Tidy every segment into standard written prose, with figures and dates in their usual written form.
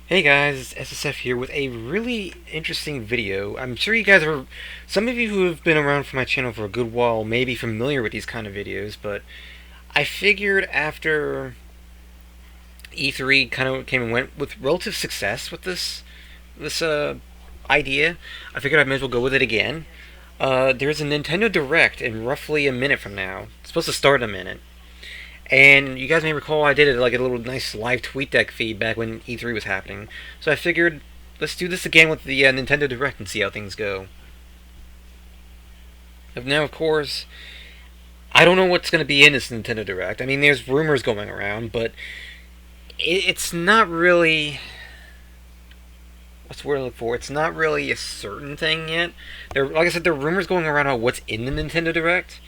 Hey guys, it's SSF here with a really interesting video. I'm sure you guys are, some of you who have been around for my channel for a good while may be familiar with these kind of videos, but I figured after E3 kind of came and went with relative success with this idea, I figured I might as well go with it again. There's a Nintendo Direct in roughly a minute from now. It's supposed to start in a minute. And you guys may recall I did it like a little nice live Tweetdeck feed back when E3 was happening. So I figured let's do this again with the Nintendo Direct and see how things go. Now, of course, I don't know what's going to be in this Nintendo Direct. I mean, there's rumors going around, but it's not really. What's the word I look for? It's not really a certain thing yet. Like I said, there are rumors going around about what's in the Nintendo Direct,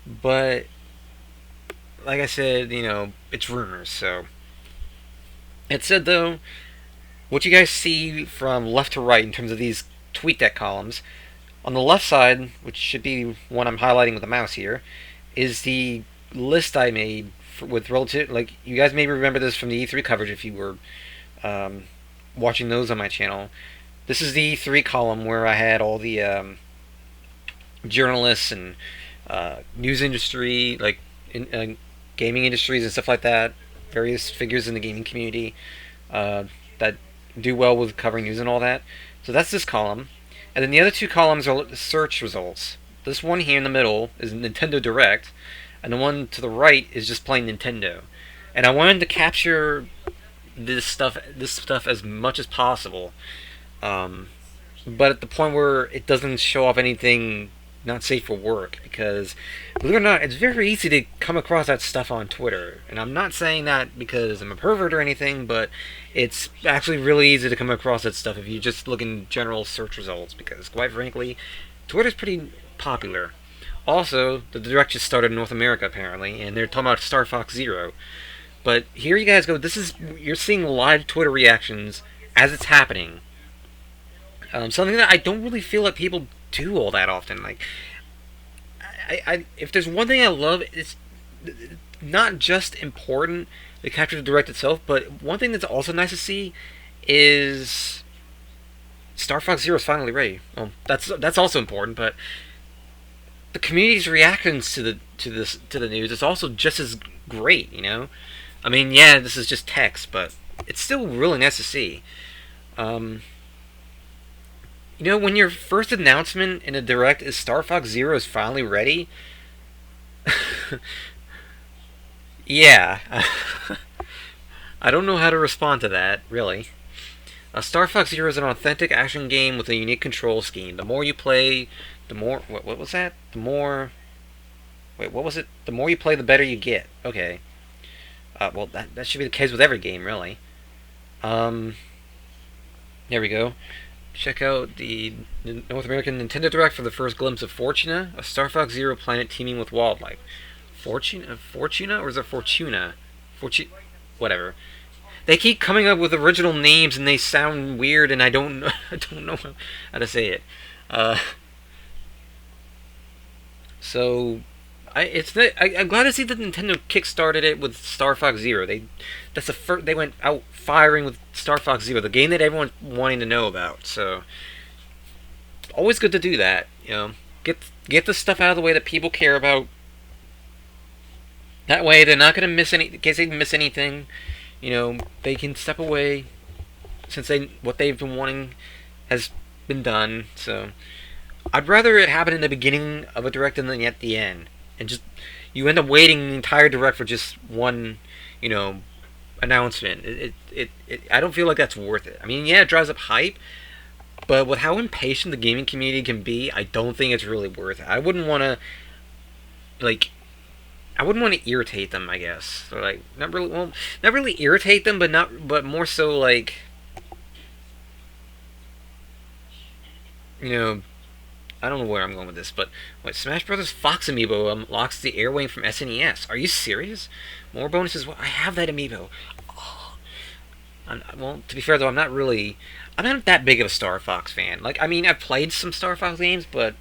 but like I said, it's rumors. So it said though, what you guys see from left to right in terms of these TweetDeck columns, on the left side, which should be one I'm highlighting with the mouse here, is the list I made with relative. Like you guys may remember this from the E3 coverage if you were um, watching those on my channel. This is the E3 column where I had all the journalists and news industry, like gaming industries and stuff like that, various figures in the gaming community that do well with covering news and all that. So that's this column. And then the other two columns are search results. This one here in the middle is Nintendo Direct, and the one to the right is just plain Nintendo. And I wanted to capture this stuff as much as possible, but at the point where it doesn't show off anything not safe for work, because believe it or not, it's very easy to come across that stuff on Twitter. And I'm not saying that because I'm a pervert or anything, but it's actually really easy to come across that stuff if you just look in general search results, because quite frankly, Twitter's pretty popular. Also, the direct just started in North America apparently, and they're talking about Star Fox Zero. But here you guys go. You're seeing live Twitter reactions as it's happening. Something that I don't really feel like people do all that often. Like, if there's one thing I love, it's not just important to capture the direct itself, but one thing that's also nice to see is Star Fox Zero is finally ready. Well, that's also important, but the community's reactions to the news is also just as great. I mean, yeah, this is just text, but it's still really nice to see. Um, when your first announcement in a direct is Star Fox Zero is finally ready, yeah, I don't know how to respond to that, really. Star Fox Zero is an authentic action game with a unique control scheme. The more you play, the more. What was that? The more. Wait, what was it? The more you play, the better you get. Okay. Well, that should be the case with every game, really. Um, there we go. Check out the North American Nintendo Direct for the first glimpse of Fortuna, a Star Fox Zero planet teeming with wildlife. Fortuna, or is it Fortuna? Whatever. They keep coming up with original names and they sound weird, and I don't know, I don't know how to say it. Uh, so I'm glad to see that Nintendo kickstarted it with Star Fox Zero. They went out firing with Star Fox Zero, the game that everyone's wanting to know about. So always good to do that. Get the stuff out of the way that people care about. That way, they're not going to miss in case they miss anything. They can step away since what they've been wanting has been done. So I'd rather it happen in the beginning of a direct than at the end. And just you end up waiting the entire direct for just one, announcement. I don't feel like that's worth it. I mean, yeah, it drives up hype, but with how impatient the gaming community can be, I don't think it's really worth it. I wouldn't want to irritate them, I guess. Or like not really irritate them, but more so like you know I don't know where I'm going with this, but Smash Brothers Fox Amiibo unlocks the Airwing from SNES. Are you serious? More bonuses. Well, I have that amiibo. Oh. Well, to be fair though, I'm not that big of a Star Fox fan. Like, I mean, I've played some Star Fox games, but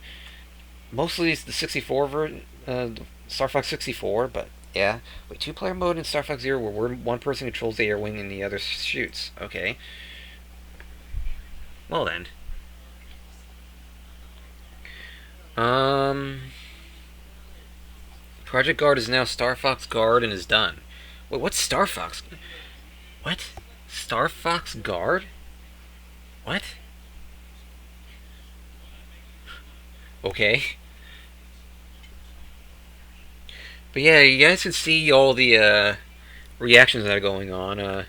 mostly it's the 64 version, Star Fox 64. But yeah, wait, two-player mode in Star Fox Zero, where one person controls the Airwing and the other shoots. Okay. Well then. Um, Project Guard is now Star Fox Guard and is done. Wait, what's Star Fox? What? Star Fox Guard? What? Okay. But yeah, you guys can see all the reactions that are going on.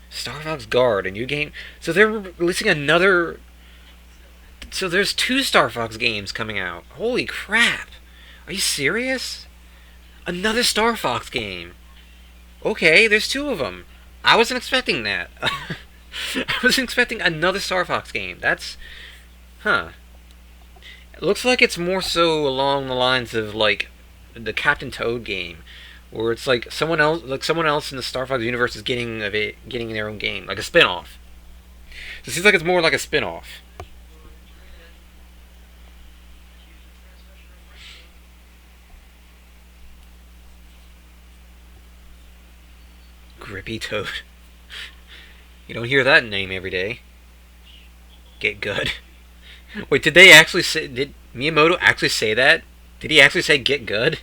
Star Fox Guard, a new game. So they're releasing another. So there's two Star Fox games coming out. Holy crap! Are you serious? Another Star Fox game. Okay, there's two of them. I wasn't expecting that. I wasn't expecting another Star Fox game. That's. Huh. It looks like it's more so along the lines of, like, the Captain Toad game, where it's like someone else in the Star Fox universe is getting their own game, like a spin-off. So it seems like it's more like a spin-off. Grippy Toad. You don't hear that name every day. Get good. Wait, did they actually say? Did Miyamoto actually say that? Did he actually say get good?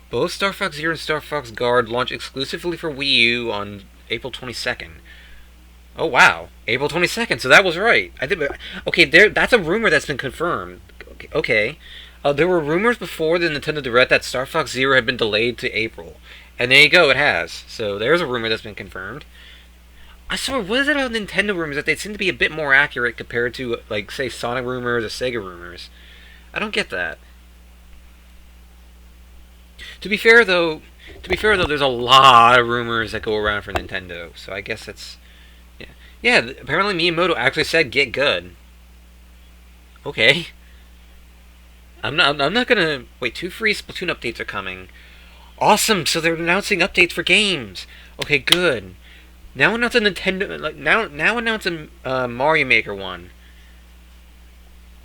Both Star Fox Zero and Star Fox Guard launch exclusively for Wii U on April 22nd. Oh wow, April 22nd. So that was right. I think. Okay, that's a rumor that's been confirmed. Okay. There were rumors before the Nintendo Direct that Star Fox Zero had been delayed to April, and there you go, it has. So there's a rumor that's been confirmed. I saw, what is it about Nintendo rumors that they seem to be a bit more accurate compared to, like, say, Sonic rumors or Sega rumors? I don't get that. To be fair though, there's a lot of rumors that go around for Nintendo. So I guess it's, yeah, yeah. Apparently Miyamoto actually said get good. Okay. I'm not gonna wait. 2 free Splatoon updates are coming. Awesome. So they're announcing updates for games. Okay, good. Now announce a Nintendo, like now announce a Mario Maker one.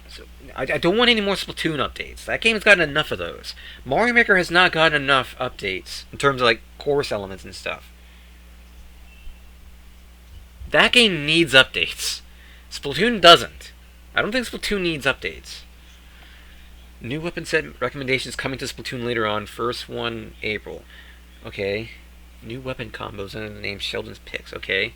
So I don't want any more Splatoon updates. That game's gotten enough of those. Mario Maker has not gotten enough updates in terms of like course elements and stuff. That game needs updates. Splatoon doesn't. I don't think Splatoon needs updates. New weapon set recommendations coming to Splatoon later on. First one April. Okay. New weapon combos under the name Sheldon's Picks. Okay.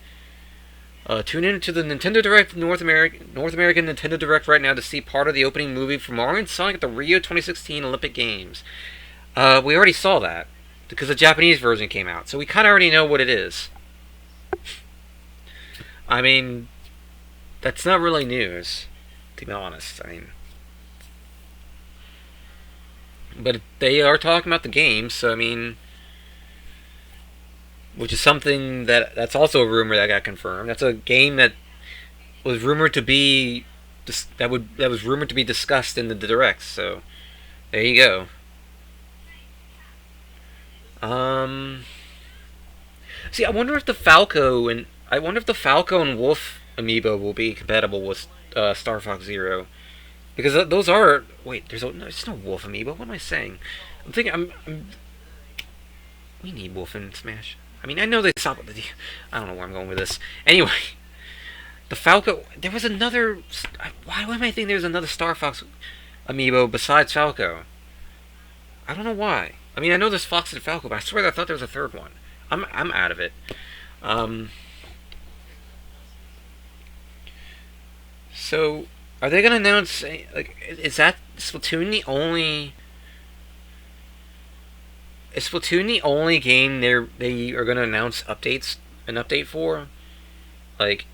Tune in to the Nintendo Direct North American Nintendo Direct right now to see part of the opening movie for Mario and Sonic at the Rio 2016 Olympic Games. We already saw that because the Japanese version came out, so we kind of already know what it is. I mean, that's not really news, to be honest. I mean, but they are talking about the game, so I mean, which is something that's also a rumor that got confirmed. That's a game that was rumored to be that was rumored to be discussed in the direct. So there you go. See, I wonder if the Falco and Wolf amiibo will be compatible with Star Fox Zero, because those are there's no Wolf amiibo. What am I saying? I'm thinking we need Wolf in Smash. I mean, I know they stopped with the. I don't know where I'm going with this. Anyway, the Falco. There was another. Why am I thinking there was another Star Fox amiibo besides Falco? I don't know why. I mean, I know there's Fox and Falco, but I swear I thought there was a third one. I'm out of it. So, are they gonna announce? Like, is Splatoon the only game they are gonna announce an update for? Like,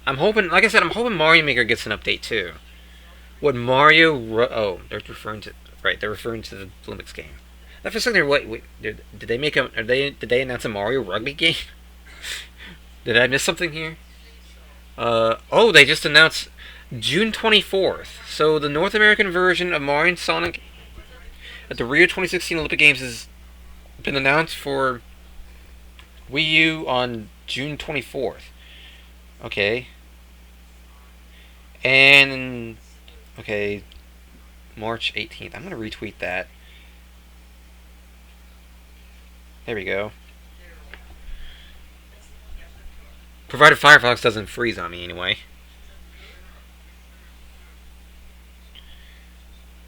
I'm hoping. Like I said, I'm hoping Mario Maker gets an update too. What Mario? Oh, they're referring to the Olympics game. That for a second, did they make a? Did they announce a Mario Rugby game? Did I miss something here? Oh, they just announced June 24th. So the North American version of Mario and Sonic at the Rio 2016 Olympic Games has been announced for Wii U on June 24th. Okay. And okay, March 18th. I'm gonna retweet that. There we go. Provided Firefox doesn't freeze on me anyway.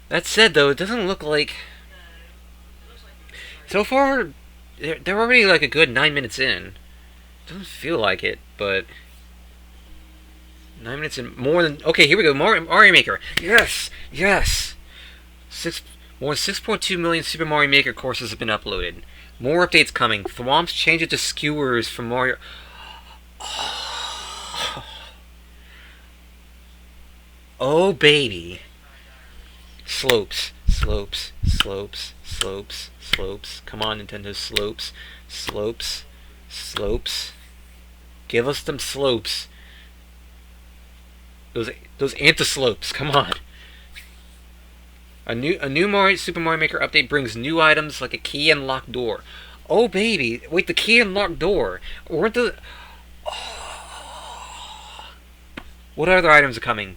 That said, though, it doesn't look like... So far, they're already like a good 9 minutes in. Doesn't feel like it, but... 9 minutes in, more than... Okay, here we go, Mario Maker. Yes! Yes! More than 6.2 million Super Mario Maker courses have been uploaded. More updates coming. Thwomp's change it to skewers from Mario... Oh, baby. Slopes. Slopes. Slopes. Slopes. Slopes. Come on, Nintendo. Slopes. Slopes. Slopes. Give us them slopes. Those anti-slopes. Come on. A new Super Mario Maker update brings new items like a key and locked door. Oh, baby. Wait, the key and locked door. Weren't the... Oh. What other items are coming?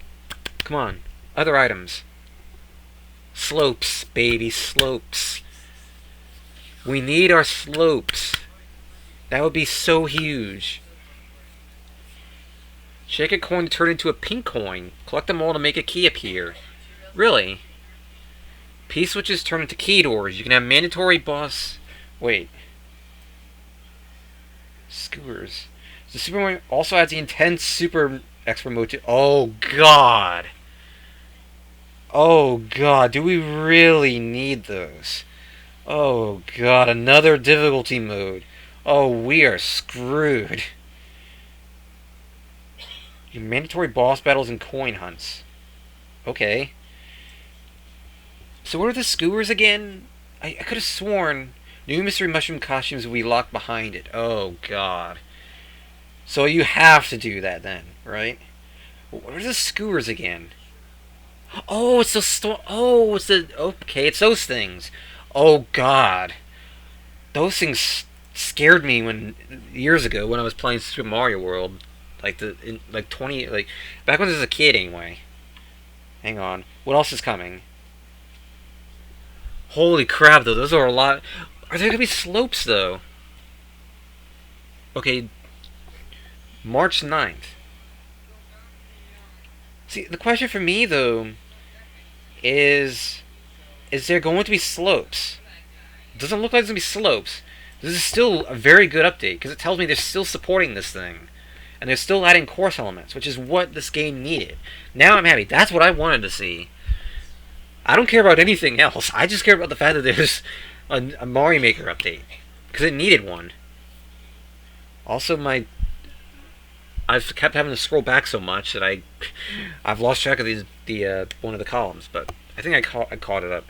Come on. Other items. Slopes, baby. Slopes. We need our slopes. That would be so huge. Shake a coin to turn into a pink coin. Collect them all to make a key appear. Really? P-switches turn into key doors. You can have mandatory boss... Wait. Skewers. The Super Mario also adds the intense super expert mode to... Oh, God. Oh, God. Do we really need those? Oh, God. Another difficulty mode. Oh, we are screwed. Your mandatory boss battles and coin hunts. Okay. So what are the skewers again? I could have sworn new mystery mushroom costumes will be locked behind it. Oh, God. So you have to do that then, right? What are the skewers again? Oh, it's the okay, it's those things. Oh, God. Those things scared me years ago when I was playing Super Mario World. Back when I was a kid anyway. Hang on. What else is coming? Holy crap, though. Those are a lot. Are there going to be slopes, though? Okay. March 9th. See, the question for me, though, is there going to be slopes? It doesn't look like there's going to be slopes. This is still a very good update, because it tells me they're still supporting this thing. And they're still adding course elements, which is what this game needed. Now I'm happy. That's what I wanted to see. I don't care about anything else. I just care about the fact that there's a Mario Maker update. Because it needed one. Also, I've kept having to scroll back so much that I've lost track of one of the columns. But I think I caught it up.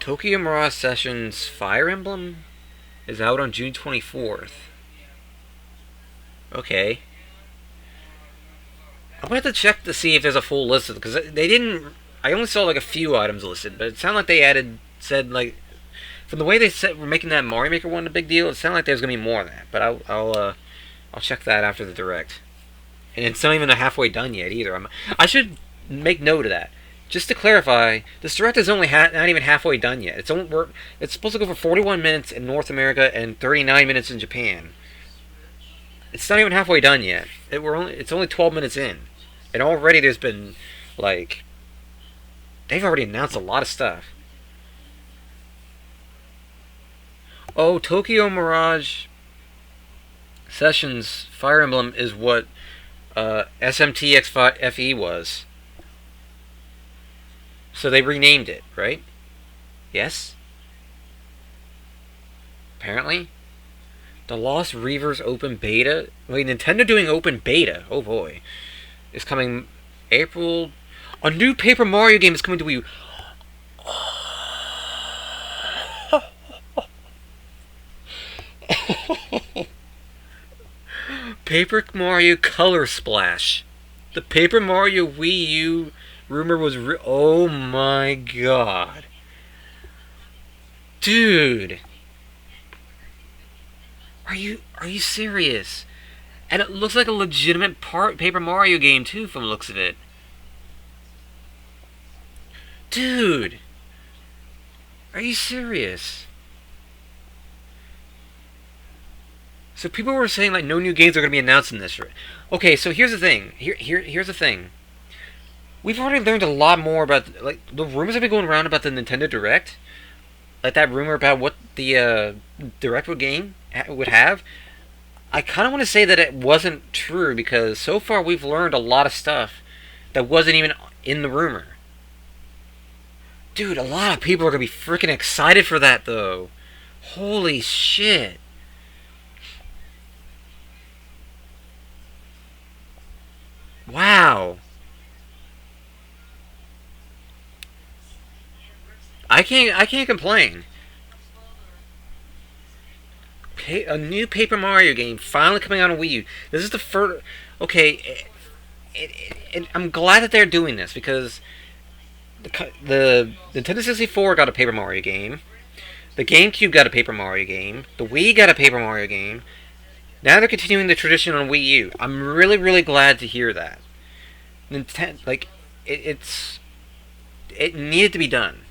Tokyo Mirage Sessions Fire Emblem is out on June 24th. Okay. I'm gonna have to check to see if there's a full list of because they didn't. I only saw like a few items listed, but it sounded like they said like from the way they said we're making that Mario Maker one a big deal. It sounded like there's gonna be more than that, but I'll check that after the direct. And it's not even halfway done yet either. I should make note of that. Just to clarify, this direct is only not even halfway done yet. It's supposed to go for 41 minutes in North America and 39 minutes in Japan. It's not even halfway done yet. It's only 12 minutes in. And already there's been, like... They've already announced a lot of stuff. Oh, Tokyo Mirage Sessions Fire Emblem is what SMTX FE was. So they renamed it, right? Yes? Apparently? The Lost Reavers Open Beta? Wait, Nintendo doing Open Beta? Oh boy. Is coming April... A new Paper Mario game is coming to Wii U. Paper Mario Color Splash. The Paper Mario Wii U rumor was oh my god. Dude. Are you serious? And it looks like a legitimate Paper Mario game too from the looks of it. Dude. Are you serious? So people were saying like no new games are going to be announced in this. Okay, so here's the thing. Here's the thing. We've already learned a lot more about like the rumors have been going around about the Nintendo Direct. Like that rumor about what the Direct would have. I kind of want to say that it wasn't true because so far we've learned a lot of stuff that wasn't even in the rumor. Dude, a lot of people are going to be freaking excited for that though. Holy shit. Wow. I can't complain. A new Paper Mario game finally coming out on Wii U. This is the first. Okay, I'm glad that they're doing this because the Nintendo 64 got a Paper Mario game, the GameCube got a Paper Mario game, the Wii got a Paper Mario game. Now they're continuing the tradition on Wii U. I'm really, really glad to hear that. Nintendo, like, it needed to be done.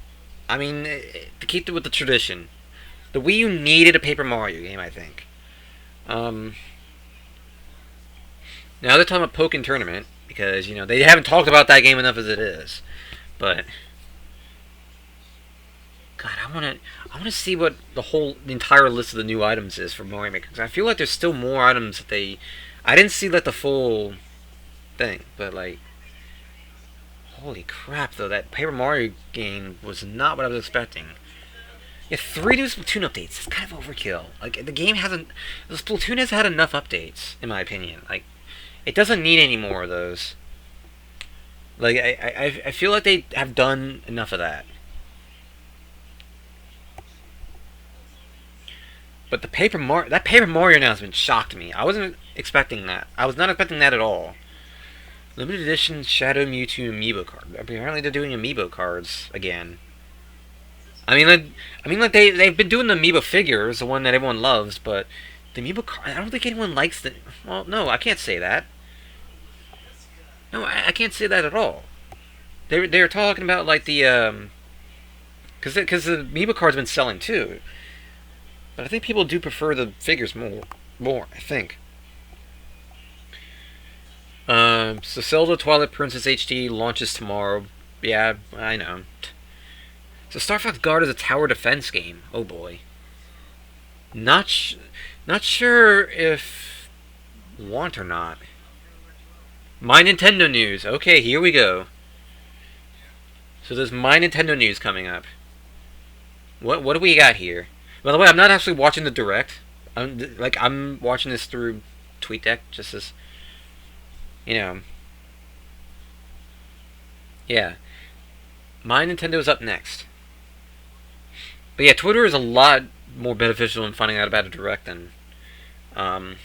I mean, to keep it with the tradition. The Wii U needed a Paper Mario game, I think. Um, Now they're talking about Pokken Tournament because they haven't talked about that game enough as it is. But God, I want to see what the entire list of the new items is for Mario Maker because I feel like there's still more items that I didn't see like the full thing, but like holy crap though, that Paper Mario game was not what I was expecting. Yeah, 3 new Splatoon updates. It's kind of overkill. Like the game hasn't. The Splatoon has had enough updates, in my opinion. Like it doesn't need any more of those. Like I feel like they have done enough of that. But that Paper Mario announcement shocked me. I wasn't expecting that. I was not expecting that at all. Limited edition Shadow Mewtwo amiibo card. Apparently they're doing amiibo cards again. I mean, like they've been doing the amiibo figures, the one that everyone loves, but the amiibo card. I don't think anyone likes the. Well, no, I can't say that. No, I can't say that at all. They're talking about like the because the amiibo card's been selling too, but I think people do prefer the figures more. I think. So Zelda Twilight Princess HD launches tomorrow. Yeah, I know. So Star Fox Guard is a tower defense game. Oh boy. Not sure if want or not. My Nintendo news. Okay, here we go. So there's My Nintendo news coming up. What do we got here? By the way, I'm not actually watching the direct. I'm watching this through TweetDeck, just as yeah. My Nintendo's up next. But yeah, Twitter is a lot more beneficial in finding out about a direct um,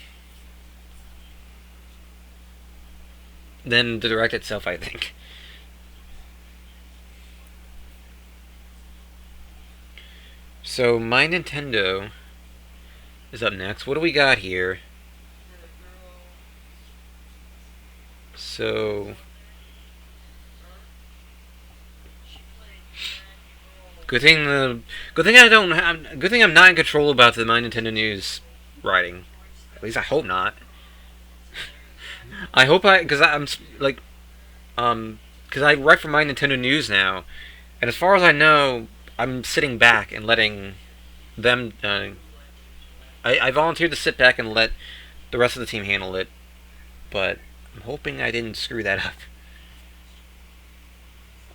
than the direct itself, I think. So My Nintendo is up next. What do we got here? So good thing I'm not in control about the My Nintendo News writing. At least I hope not. Because I'm like, because I write for My Nintendo News now, and as far as I know, I'm sitting back and letting them. I volunteered to sit back and let the rest of the team handle it, but I'm hoping I didn't screw that up.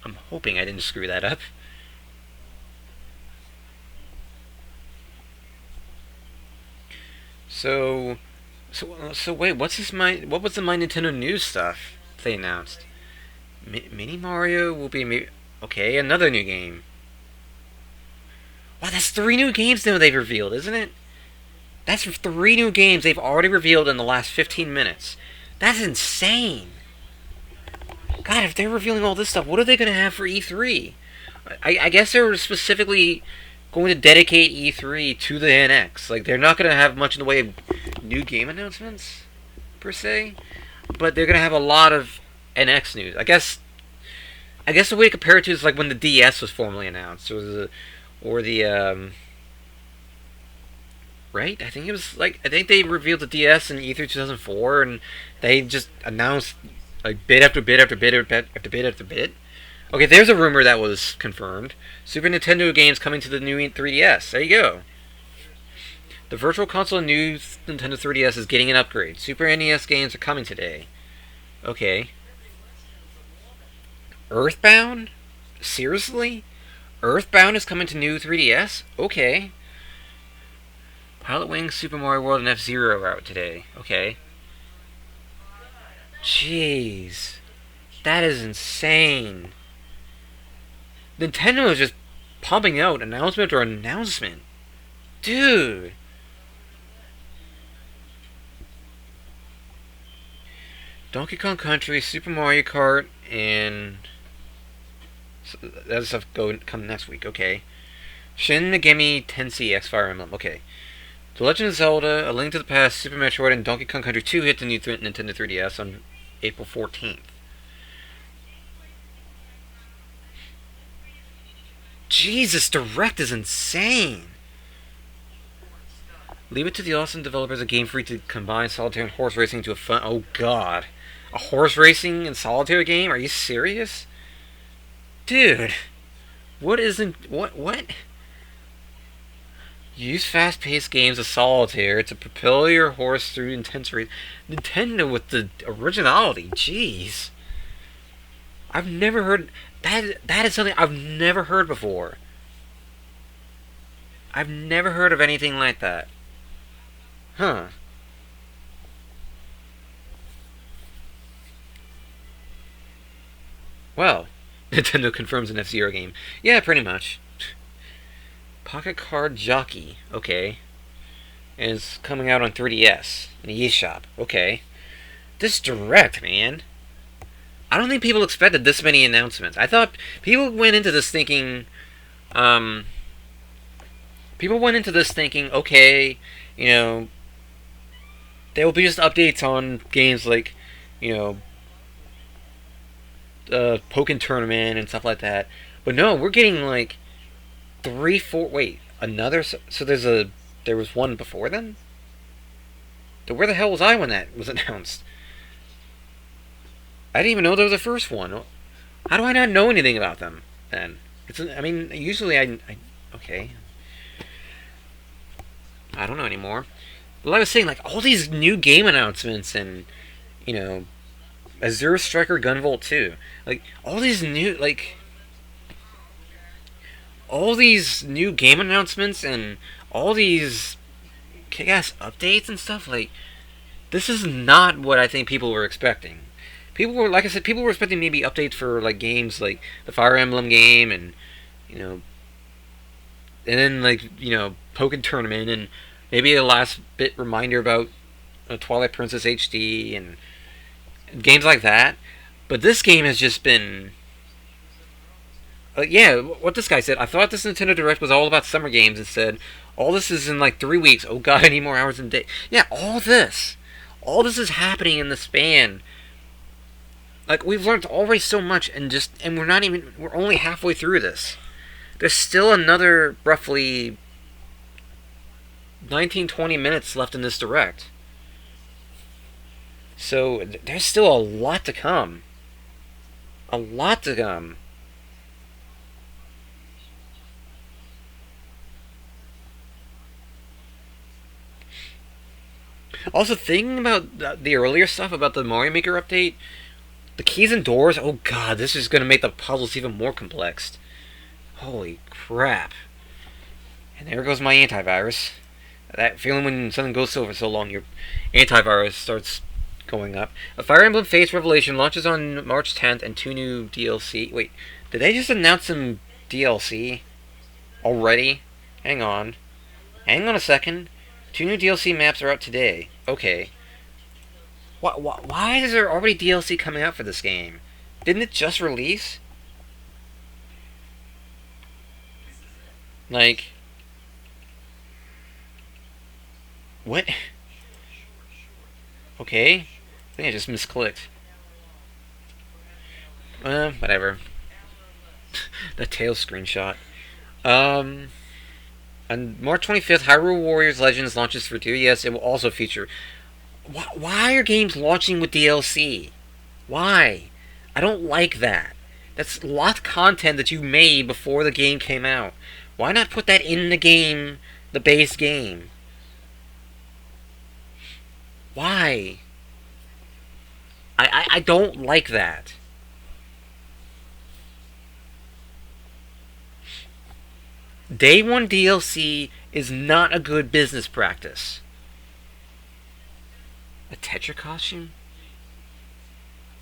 I'm hoping I didn't screw that up. So wait, what was the My Nintendo News stuff they announced? Mini Mario will be okay, another new game. Wow, that's 3 new games now they've revealed, isn't it? That's 3 new games they've already revealed in the last 15 minutes. That's insane. God, if they're revealing all this stuff, what are they going to have for E3? I guess they're specifically going to dedicate E3 to the NX. Like, they're not going to have much in the way of new game announcements, per se, but they're going to have a lot of NX news. I guess the way to compare it to is like when the DS was formally announced, or the right? I think it was like I think they revealed the DS in E3 2004, and they just announced like bit after bit after bit after bit after bit. Okay, there's a rumor that was confirmed. Super Nintendo games coming to the new 3DS. There you go. The Virtual Console new Nintendo 3DS is getting an upgrade. Super NES games are coming today. Okay. Earthbound? Seriously? Earthbound is coming to new 3DS? Okay. Pilot Wings, Super Mario World, and F-Zero are out today. Okay. Jeez. That is insane. Nintendo is just pumping out announcement or announcement. Dude. Donkey Kong Country, Super Mario Kart, and so that stuff come next week. Okay. Shin Megami Tensei X Fire Emblem. Okay. The Legend of Zelda: A Link to the Past, Super Metroid, and Donkey Kong Country 2 hit the new Nintendo 3DS on April 14th. Jesus, Direct is insane. Leave it to the awesome developers of Game Freak to combine solitaire and horse racing into a fun. Oh God, a horse racing and solitaire game? Are you serious, dude? What isn't what? Use fast-paced games of solitaire to propel your horse through intense race. Nintendo with the originality. Jeez, I've never heard that. That is something I've never heard before. I've never heard of anything like that. Huh. Well, Nintendo confirms an F-Zero game. Yeah, pretty much. Pocket Card Jockey. Okay. And it's coming out on 3DS in the eShop. Okay. This Direct, man. I don't think people expected this many announcements. I thought people went into this thinking, okay, you know, there will be just updates on games like, you know, Pokken Tournament and stuff like that. But no, we're getting like 3, 4. Wait, another. So there was one before then. Where the hell was I when that was announced? I didn't even know there was a first one. How do I not know anything about them then? I mean, usually okay. I don't know anymore. But like I was saying, like all these new game announcements and, you know, Azure Striker Gunvolt 2. Like all these new game announcements and all these kick-ass updates and stuff, like this is not what I think people were expecting. People were, like I said, people were expecting maybe updates for like games like the Fire Emblem game and, you know, and then like, you know, Pokken Tournament and maybe a last bit reminder about Twilight Princess HD and games like that. But this game has just been yeah, what this guy said. I thought this Nintendo Direct was all about summer games and said, all this is in like 3 weeks. Oh God, I need more hours in a day. Yeah, all this is happening in the span. Like we've learned already so much, and we're only halfway through this. There's still another roughly 19-20 minutes left in this Direct. So there's still a lot to come. A lot to come. Also, thinking about the earlier stuff about the Mario Maker update, the keys and doors, oh God, this is going to make the puzzles even more complex. Holy crap. And there goes my antivirus. That feeling when something goes so for so long, your antivirus starts going up. A Fire Emblem Fates Revelation launches on March 10th, and 2 new DLC. Wait, did they just announce some DLC already? Hang on a second. 2 new DLC maps are out today. Okay. Why is there already DLC coming out for this game? Didn't it just release? Like, what? Okay. I think I just misclicked. Whatever. The tail screenshot. On March 25th, Hyrule Warriors Legends launches for 3DS. It will also feature. Why are games launching with DLC? Why? I don't like that. That's a lot of content that you made before the game came out. Why not put that in the game, the base game? Why? I don't like that. Day one DLC is not a good business practice. A Tetra costume?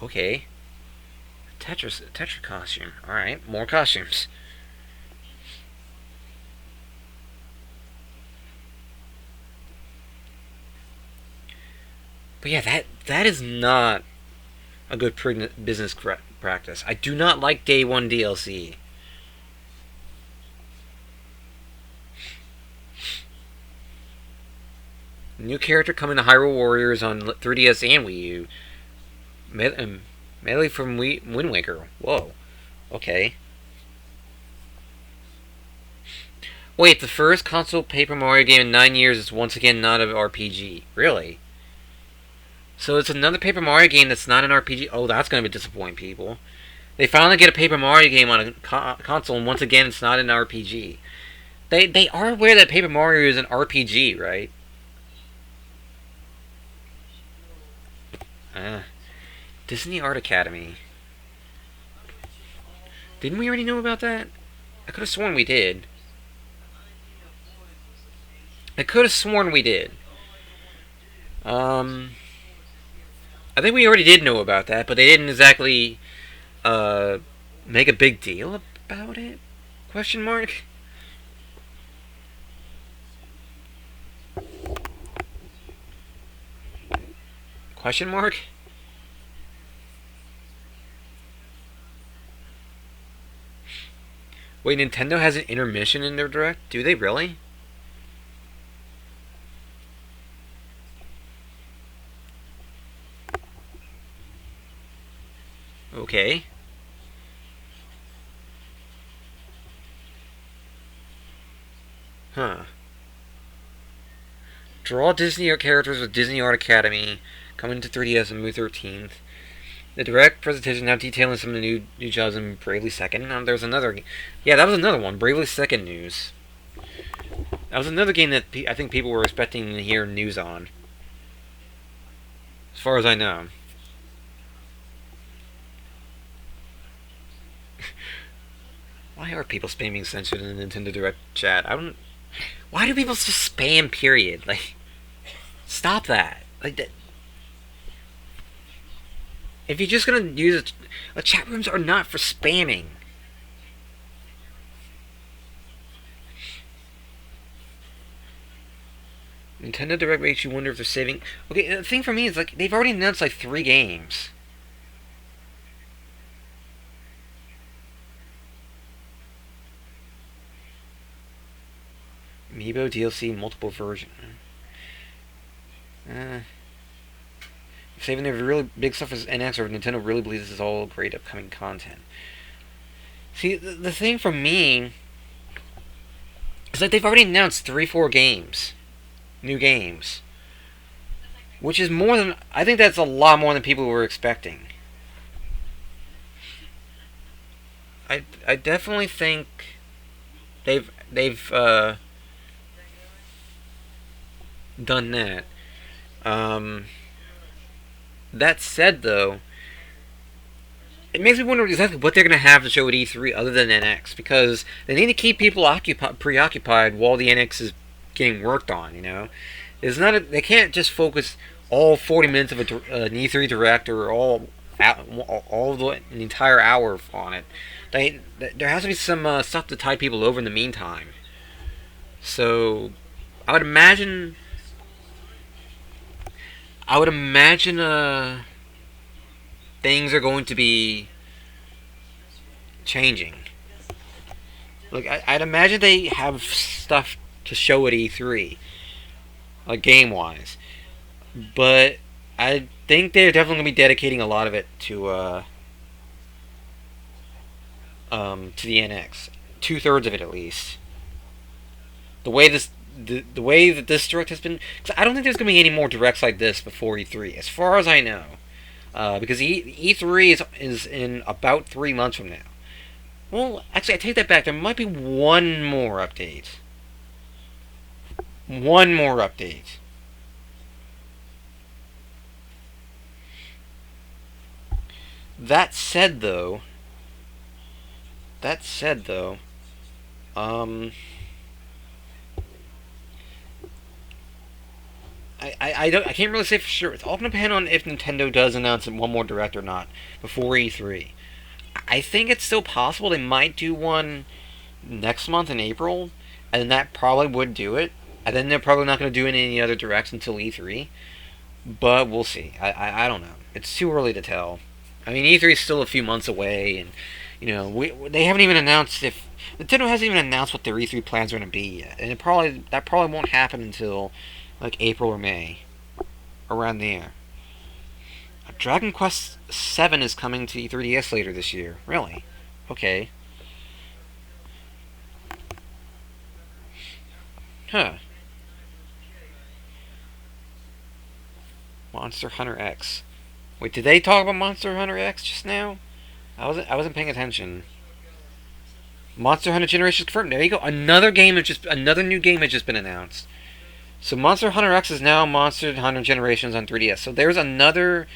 Okay. Tetra costume. Alright, more costumes. But yeah, that is not a good business practice. I do not like day one DLC. New character coming to Hyrule Warriors on 3DS and Wii U. Melee from Wind Waker. Whoa. Okay. Wait, the first console Paper Mario game in 9 years is once again not an RPG. Really? So it's another Paper Mario game that's not an RPG? Oh, that's going to disappoint people. They finally get a Paper Mario game on a console, and once again, it's not an RPG. They are aware that Paper Mario is an RPG, right? Disney Art Academy. Didn't we already know about that? I could have sworn we did. I could have sworn we did. I think we already did know about that, but they didn't exactly make a big deal about it? Question mark? Question mark? Wait, Nintendo has an intermission in their direct? Do they really? Okay. Huh. Draw Disney Art characters with Disney Art Academy coming to 3DS on May 13th. The direct presentation now detailing some of the new jobs in Bravely Second. There's another. Yeah, that was another one. Bravely Second news. That was another game that I think people were expecting to hear news on. As far as I know. Why are people spamming censored in the Nintendo Direct chat? I don't. Why do people just spam? Period. Like, stop that. Like that. If you're just gonna use it, chat rooms are not for spamming. Nintendo Direct makes you wonder if they're saving. Okay, the thing for me is like they've already announced like 3 games. Amiibo DLC multiple version. Saving their really big stuff as NX, or Nintendo really believes this is all great upcoming content. See, the thing for me is that they've already announced 3-4 games. New games. Which is more than... I think that's a lot more than people were expecting. I definitely think they've done that. That said, though, it makes me wonder exactly what they're going to have to show at E3 other than NX, because they need to keep people preoccupied while the NX is getting worked on. You know, they can't just focus all 40 minutes of an E3 direct or all the entire hour on it. There has to be some stuff to tide people over in the meantime. So, I would imagine things are going to be changing. Like, I'd imagine they have stuff to show at E3, like game-wise. But I think they're definitely going to be dedicating a lot of it to the NX. 2/3 of it, at least. The way that this direct has been, cause I don't think there's gonna be any more directs like this before E3, as far as I know, because E3 is in about 3 months from now. Well, actually, I take that back. There might be one more update. One more update. That said, though. That said, though. Um. I can't really say for sure. It's all going to depend on if Nintendo does announce one more direct or not before E3. I think it's still possible they might do one next month in April, and that probably would do it. And then they're probably not going to do any other directs until E3. But we'll see. I don't know. It's too early to tell. I mean, E3 is still a few months away, and they haven't even announced if Nintendo hasn't even announced what their E3 plans are going to be yet, and that probably won't happen until like April or May, around there. Dragon Quest VII is coming to E3DS later this year. Really? Okay. Huh. Monster Hunter X. Wait, did they talk about Monster Hunter X just now? I wasn't paying attention. Monster Hunter Generations confirmed. There you go. Another new game has just been announced. So Monster Hunter X is now Monster Hunter Generations on 3DS. So there's another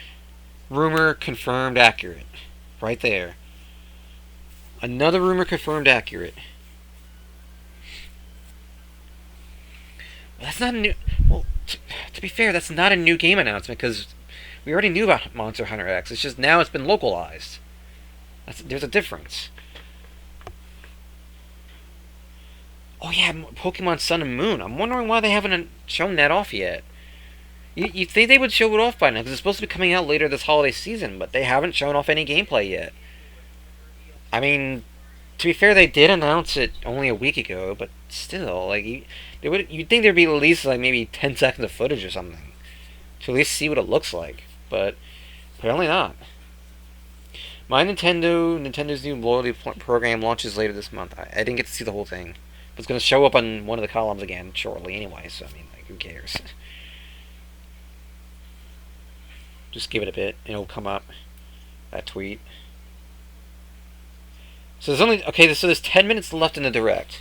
rumor confirmed accurate. Right there. Another rumor confirmed accurate. Well, that's not a new. Well, to be fair, that's not a new game announcement because we already knew about Monster Hunter X. It's just now it's been localized. There's a difference. Oh yeah, Pokemon Sun and Moon. I'm wondering why they haven't shown that off yet. You think they would show it off by now because it's supposed to be coming out later this holiday season, but they haven't shown off any gameplay yet. I mean, to be fair, they did announce it only a week ago, but still, like you'd think there'd be at least like maybe 10 seconds of footage or something to at least see what it looks like, but apparently not. Nintendo's new loyalty program launches later this month. I didn't get to see the whole thing. But it's going to show up on one of the columns again shortly anyway, so I mean, like, who cares? Just give it a bit, and it'll come up. That tweet. So there's 10 minutes left in the direct.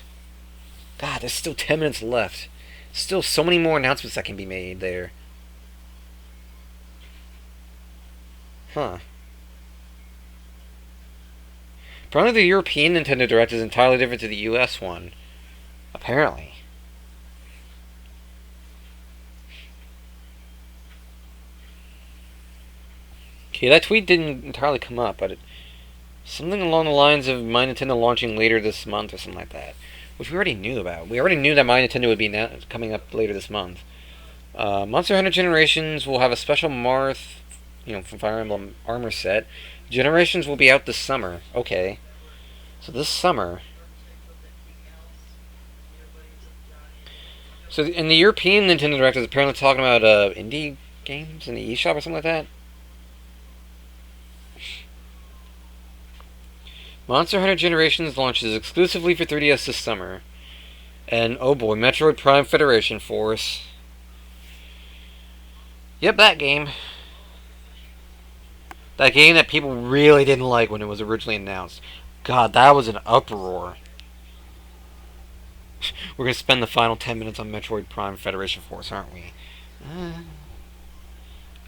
God, there's still 10 minutes left. Still so many more announcements that can be made there. Huh. Apparently the European Nintendo Direct is entirely different to the US one. Apparently. Okay, that tweet didn't entirely come up, but something along the lines of My Nintendo launching later this month or something like that, which we already knew about. We already knew that My Nintendo would be coming up later this month. Monster Hunter Generations will have a special Marth, from Fire Emblem armor set. Generations will be out this summer. Okay. So this summer. So in the European Nintendo Direct is apparently talking about indie games in the eShop or something like that. Monster Hunter Generations launches exclusively for 3DS this summer. And oh boy, Metroid Prime Federation Force. Yep, that game. That game that people really didn't like when it was originally announced. God, that was an uproar. We're going to spend the final 10 minutes on Metroid Prime Federation Force, aren't we?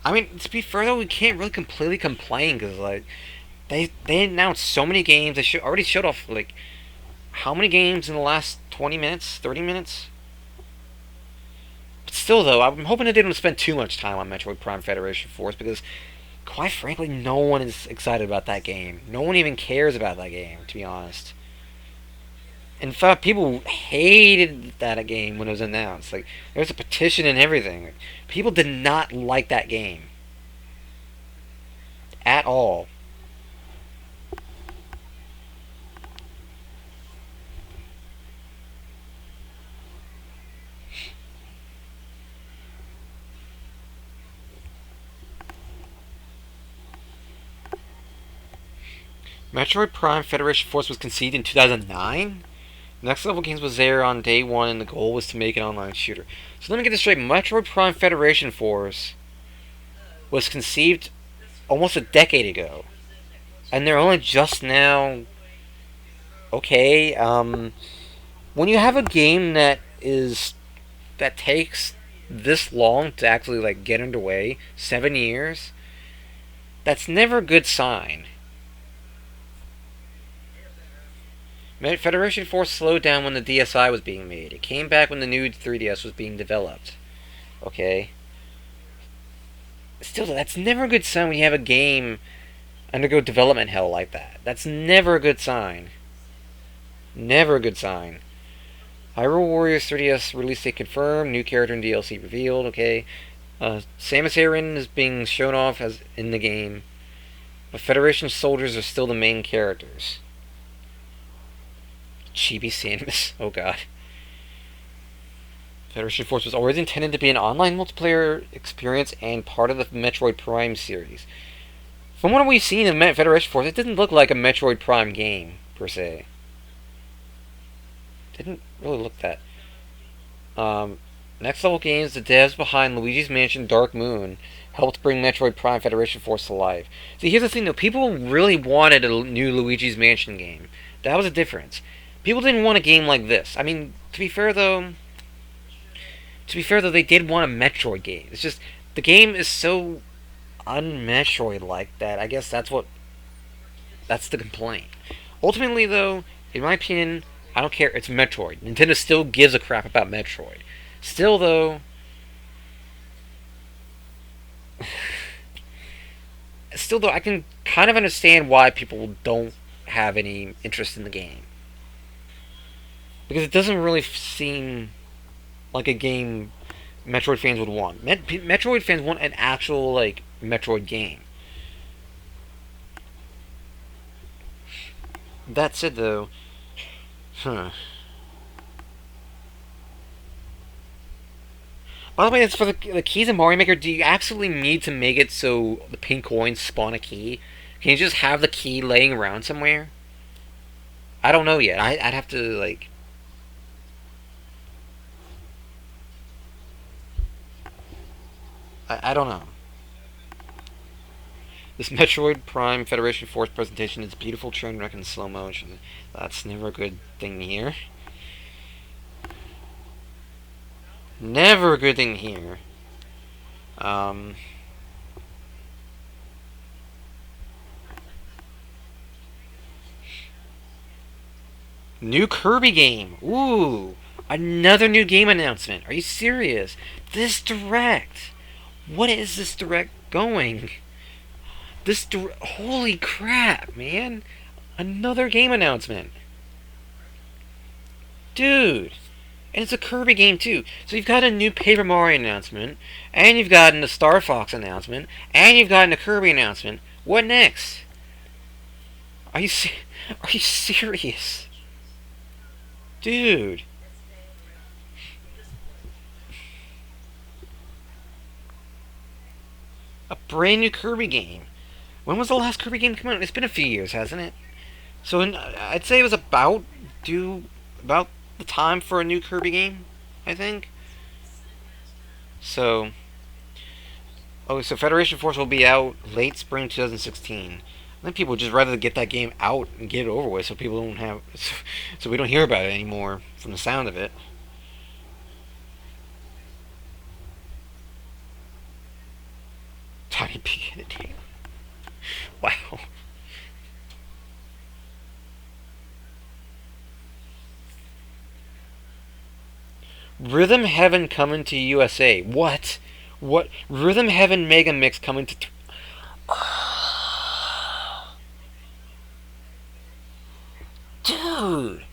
I mean, to be fair though, we can't really completely complain because, like, they announced so many games. They already showed off, like, how many games in the last 20 minutes? 30 minutes? But still, though, I'm hoping that they don't spend too much time on Metroid Prime Federation Force because, quite frankly, no one is excited about that game. No one even cares about that game, to be honest. In fact, people hated that game when it was announced. Like, there was a petition and everything. People did not like that game. At all. Metroid Prime Federation Force was conceived in 2009? Next Level Games was there on day one, and the goal was to make an online shooter. So let me get this straight. Metroid Prime Federation Force was conceived almost a decade ago, and they're only just now. Okay, when you have a game that takes this long to actually like get underway, 7 years, that's never a good sign. Federation Force slowed down when the DSi was being made. It came back when the new 3DS was being developed. Okay? Still, that's never a good sign when you have a game undergo development hell like that. That's never a good sign. Never a good sign. Hyrule Warriors 3DS release date confirmed. New character and DLC revealed. Okay? Samus Aran is being shown off as in the game. But Federation soldiers are still the main characters. Chibi Samus. Oh god. Federation Force was always intended to be an online multiplayer experience and part of the Metroid Prime series. From what we've seen in Federation Force, it didn't look like a Metroid Prime game, per se. Didn't really look that. Next Level Games, the devs behind Luigi's Mansion Dark Moon, helped bring Metroid Prime Federation Force to life. See, here's the thing though, people really wanted a new Luigi's Mansion game. That was a difference. People didn't want a game like this. I mean, to be fair though, they did want a Metroid game. It's just, the game is so un-Metroid-like that I guess that's the complaint. Ultimately though, in my opinion, I don't care, it's Metroid. Nintendo still gives a crap about Metroid. Still though, I can kind of understand why people don't have any interest in the game. Because it doesn't really seem like a game Metroid fans would want. Metroid fans want an actual, like, Metroid game. That said, though, By the way, as for the keys in Mario Maker, do you absolutely need to make it so the pink coins spawn a key? Can you just have the key laying around somewhere? I don't know yet. I'd have to, like... I don't know. This Metroid Prime Federation Force presentation is beautiful train wreck in slow motion. That's never a good thing to hear. Never a good thing to hear. New Kirby game. Ooh, another new game announcement. Are you serious? This Direct. What is this Direct going? Holy crap, man. Another game announcement. Dude. And it's a Kirby game, too. So you've got a new Paper Mario announcement, and you've gotten a Star Fox announcement, and you've gotten a Kirby announcement. What next? Are you serious? Dude. A brand new Kirby game. When was the last Kirby game to come out? It's been a few years, hasn't it? So I'd say it was about the time for a new Kirby game, I think. So Federation Force will be out late spring 2016. I think people would just rather get that game out and get it over with, so people don't have, so we don't hear about it anymore from the sound of it. Tiny Pig in a Dam. Wow. Rhythm Heaven coming to USA. What? What? Rhythm Heaven Mega Mix coming to... Dude!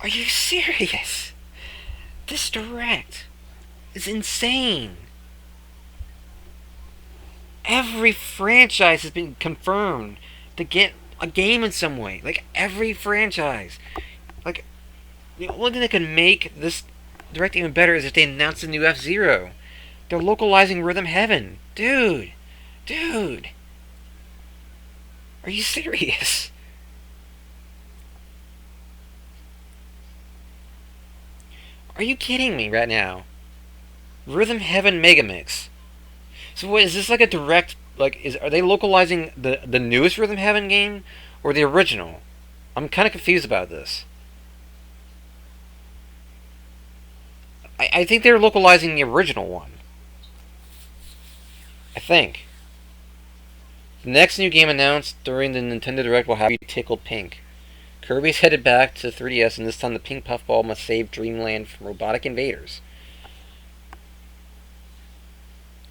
Are you serious? This Direct is insane. Every franchise has been confirmed to get a game in some way. Like, every franchise. Like, the only thing that can make this Direct even better is if they announce the new F-Zero. They're localizing Rhythm Heaven. Dude. Dude. Are you serious? Are you kidding me right now? Rhythm Heaven Megamix. So what is this like a direct are they localizing the newest Rhythm Heaven game or the original? I'm kind of confused about this. I think they're localizing the original one. I think. The next new game announced during the Nintendo Direct will have you tickled pink. Kirby's headed back to 3DS, and this time the pink puffball must save Dreamland from robotic invaders.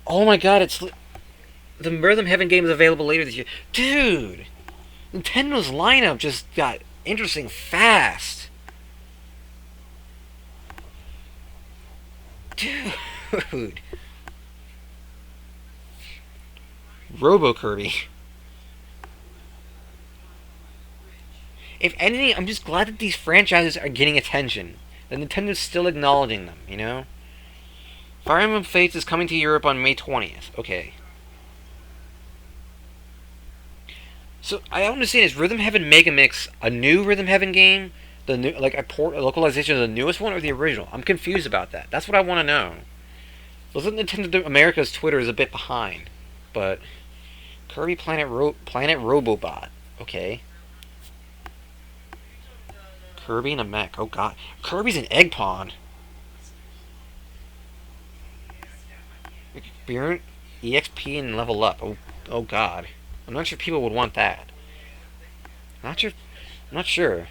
Oh my god, it's the Rhythm Heaven game is available later this year. Dude! Nintendo's lineup just got interesting fast. Dude. Robo Kirby. If anything, I'm just glad that these franchises are getting attention. That Nintendo's still acknowledging them, you know? Fire Emblem Fates is coming to Europe on May 20th. Okay. So I understand, is Rhythm Heaven Megamix a new Rhythm Heaven game? The new, like a localization of the newest one or the original? I'm confused about that. That's what I want to know. Looks like Nintendo America's Twitter is a bit behind, but Kirby Planet Robobot. Okay. Kirby and a mech. Oh god, Kirby's an egg pawn. Experience, EXP, and level up. Oh god. I'm not sure people would want that. I'm not sure.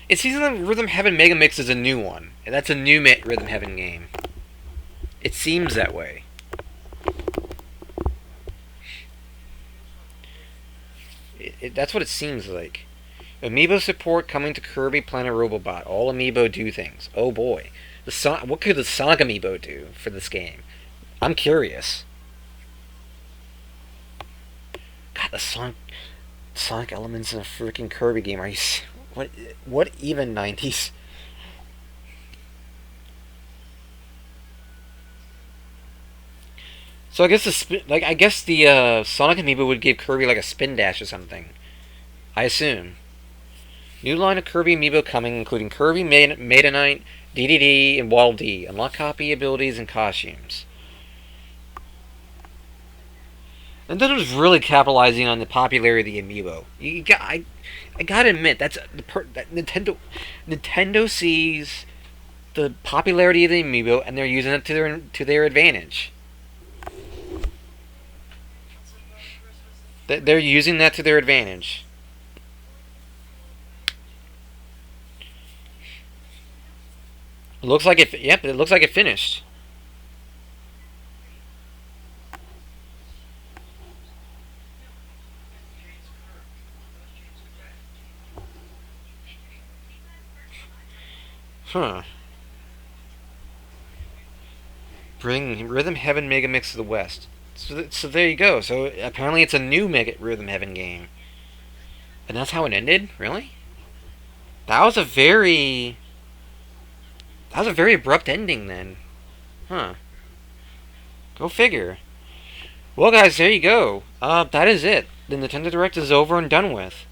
It seems like Rhythm Heaven Megamix is a new one. That's a new Rhythm Heaven game. It seems that way. That's what it seems like. Amiibo support coming to Kirby Planet Robobot. All Amiibo do things. Oh boy. What could the Sonic Amiibo do for this game? I'm curious. God, the Sonic elements in a freaking Kirby game. Are you... What even 90s? So I guess the Sonic Amiibo would give Kirby like a spin dash or something. I assume. New line of Kirby Amiibo coming, including Kirby, Meta Knight, DDD, and Waddle Dee. Unlock copy abilities and costumes. Nintendo's really capitalizing on the popularity of the Amiibo. I gotta admit, that Nintendo sees the popularity of the Amiibo and they're using it to their advantage. They're using that to their advantage. It looks like it. Yep, it looks like it finished. Huh. Bring Rhythm Heaven Megamix to the West. So there you go. So apparently it's a new Rhythm Heaven game. And that's how it ended? Really? That was a very abrupt ending then. Huh. Go figure. Well guys, there you go. That is it. The Nintendo Direct is over and done with.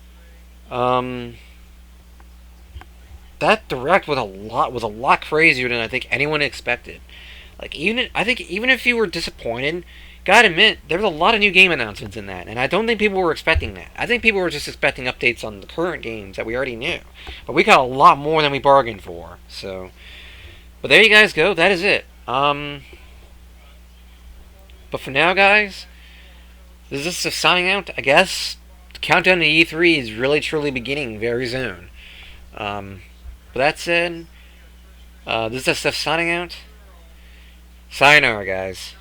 That Direct was a lot crazier than I think anyone expected. Like I think even if you were disappointed, gotta admit there was a lot of new game announcements in that, and I don't think people were expecting that. I think people were just expecting updates on the current games that we already knew, but we got a lot more than we bargained for. So, but there you guys go. That is it. But for now, guys, this is just signing out. I guess the countdown to E3 is really truly beginning very soon. But that said, this is just signing out. Sayonara, guys.